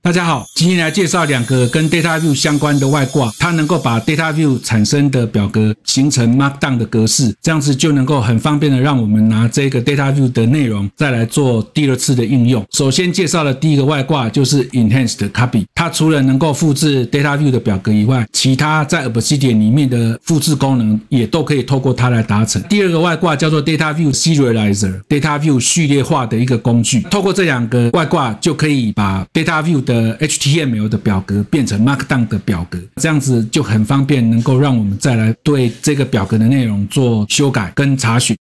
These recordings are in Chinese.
大家好，今天来介绍两个跟 DataView 相关的外挂，它能够把 DataView 产生的表格形成 Markdown 的格式，这样子就能够很方便的让我们拿这个 DataView 的内容再来做第二次的应用。首先介绍的第一个外挂就是 Enhanced Copy， 它除了能够复制 DataView 的表格以外，其他在 Obsidian 里面的复制功能也都可以透过它来达成。第二个外挂叫做 DataView Serializer， DataView 序列化的一个工具，透过这两个外挂就可以把 DataView 的HTML 的表格变成 Markdown 的表格，这样子就很方便，能够让我们再来对这个表格的内容做修改跟查询。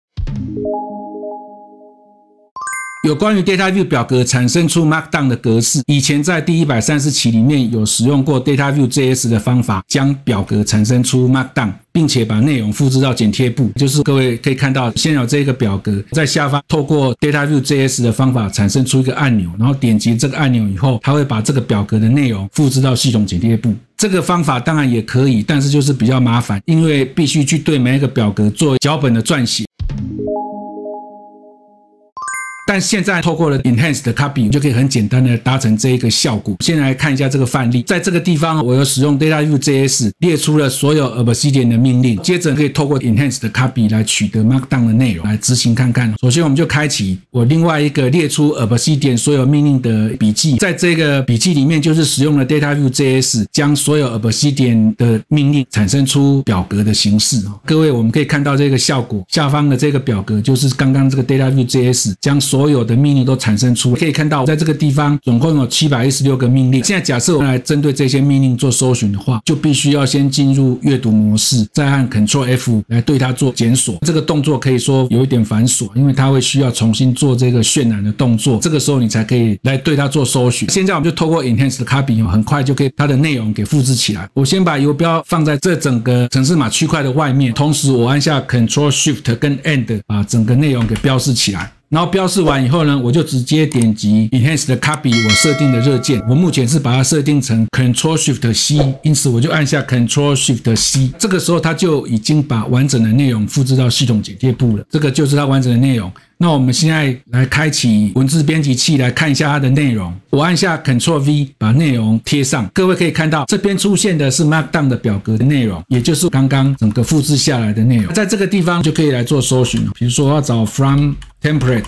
有关于 DataView 表格产生出 Markdown 的格式，以前在第130期里面有使用过 DataView JS 的方法，将表格产生出 Markdown， 并且把内容复制到剪贴簿。就是各位可以看到，先有这个表格，在下方透过 DataView JS 的方法产生出一个按钮，然后点击这个按钮以后，它会把这个表格的内容复制到系统剪贴簿。这个方法当然也可以，但是就是比较麻烦，因为必须去对每一个表格做脚本的撰写。但现在透过了 Enhanced Copy， 就可以很简单的达成这一个效果。先来看一下这个范例，在这个地方我有使用 DataView JS 列出了所有 Obsidian 的命令，接着可以透过 Enhanced Copy 来取得 Markdown 的内容来执行看看。首先我们就开启我另外一个列出 Obsidian 所有命令的笔记，在这个笔记里面就是使用了 DataView JS 将所有 Obsidian 的命令产生出表格的形式。各位我们可以看到这个效果，下方的这个表格就是刚刚这个 DataView JS 将所有的命令都产生出，可以看到在这个地方总共有716个命令。现在假设我们来针对这些命令做搜寻的话，就必须要先进入阅读模式，再按 Ctrl F 来对它做检索。这个动作可以说有一点繁琐，因为它会需要重新做这个渲染的动作，这个时候你才可以来对它做搜寻。现在我们就透过 Enhanced Copy 很快就可以它的内容给复制起来。我先把游标放在这整个程式码区块的外面，同时我按下 Ctrl Shift 跟 End 把整个内容给标示起来。然后标示完以后呢，我就直接点击 Enhanced Copy 我设定的热键，我目前是把它设定成 Ctrl Shift C， 因此我就按下 Ctrl Shift C， 这个时候它就已经把完整的内容复制到系统剪贴簿了，这个就是它完整的内容。那我们现在来开启文字编辑器来看一下它的内容，我按下 Ctrl V 把内容贴上，各位可以看到这边出现的是 Markdown 的表格的内容，也就是刚刚整个复制下来的内容。在这个地方就可以来做搜寻，比如说我要找 From Template，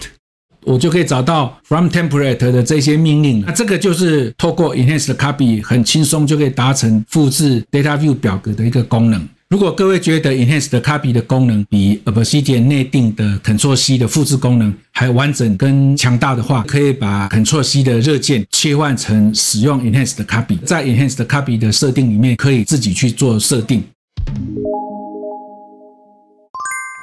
我就可以找到 From Template 的这些命令。那这个就是透过 Enhanced Copy 很轻松就可以达成复制 DataView 表格的一个功能。如果各位觉得 Enhanced Copy 的功能比 Obsidian 内定的 Ctrl C 的复制功能还完整跟强大的话，可以把 Ctrl C 的热键切换成使用 Enhanced Copy， 在 Enhanced Copy 的设定里面可以自己去做设定。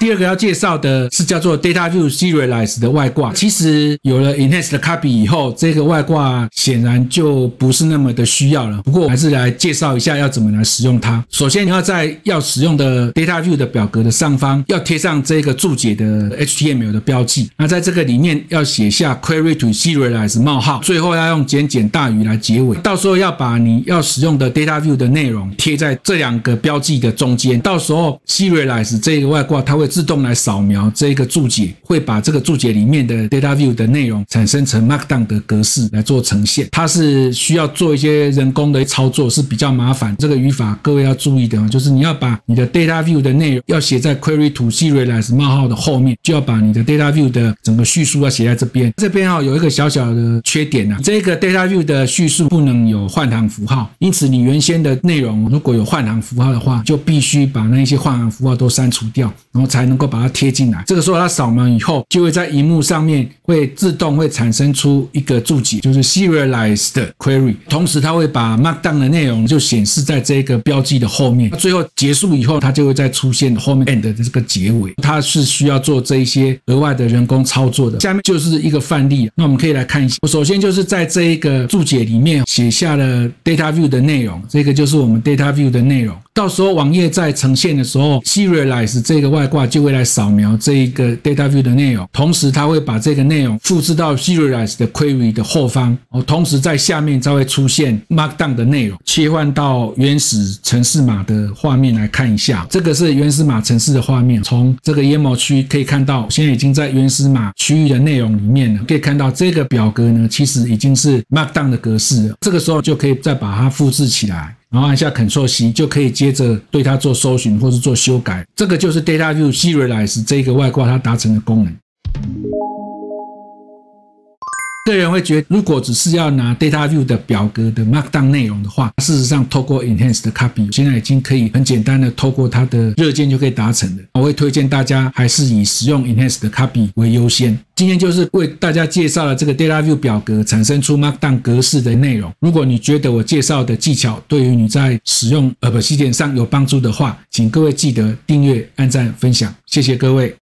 第二个要介绍的是叫做 DataView Serialize 的外挂。其实有了 Enhanced Copy 以后，这个外挂显然就不是那么的需要了。不过我还是来介绍一下要怎么来使用它。首先你要在要使用的 DataView 的表格的上方要贴上这个注解的 HTML 的标记。那在这个里面要写下 Query to Serialize 冒号，最后要用减大于来结尾。到时候要把你要使用的 DataView 的内容贴在这两个标记的中间。到时候 Serialize 这个外挂它会自动来扫描这个注解，会把这个注解里面的 DataView 的内容产生成 Markdown 的格式来做呈现。它是需要做一些人工的操作，是比较麻烦。这个语法各位要注意的，就是你要把你的 DataView 的内容要写在 Query to Serialize 冒号的后面，就要把你的 DataView 的整个叙述要写在这边。这边有一个小小的缺点这个 DataView 的叙述不能有换行符号，因此你原先的内容如果有换行符号的话，就必须把那些换行符号都删除掉，然后才能够把它贴进来。这个时候它扫描以后，就会在萤幕上面会自动会产生出一个注解，就是 Serialized Query， 同时它会把 Markdown 的内容就显示在这个标记的后面。最后结束以后，它就会再出现后面 End 的这个结尾。它是需要做这一些额外的人工操作的。下面就是一个范例，那我们可以来看一下。我首先就是在这一个注解里面写下了 DataView 的内容，这个就是我们 DataView 的内容。到时候网页在呈现的时候 Serialize 这个外挂就会来扫描这一个 Data View 的内容，同时它会把这个内容复制到 Serialize 的 Query 的后方，同时在下面才会出现 Markdown 的内容，切换到原始程式码的画面来看一下。这个是原始码程式的画面，从这个 YAML 区可以看到现在已经在原始码区域的内容里面了，可以看到这个表格呢其实已经是 Markdown 的格式了，这个时候就可以再把它复制起来，然后按下 Ctrl+C 就可以接着对它做搜寻或是做修改。这个就是 Data View Serialize 这个外挂它达成的功能。个人会觉得，如果只是要拿 Data View 的表格的 Markdown 内容的话，事实上透过 Enhanced Copy 现在已经可以很简单的透过它的热键就可以达成了。我会推荐大家还是以使用 Enhanced Copy 为优先。今天就是为大家介绍了这个 Data View 表格产生出 Markdown 格式的内容。如果你觉得我介绍的技巧对于你在使用 Obsidian 上有帮助的话，请各位记得订阅、按赞、分享，谢谢各位。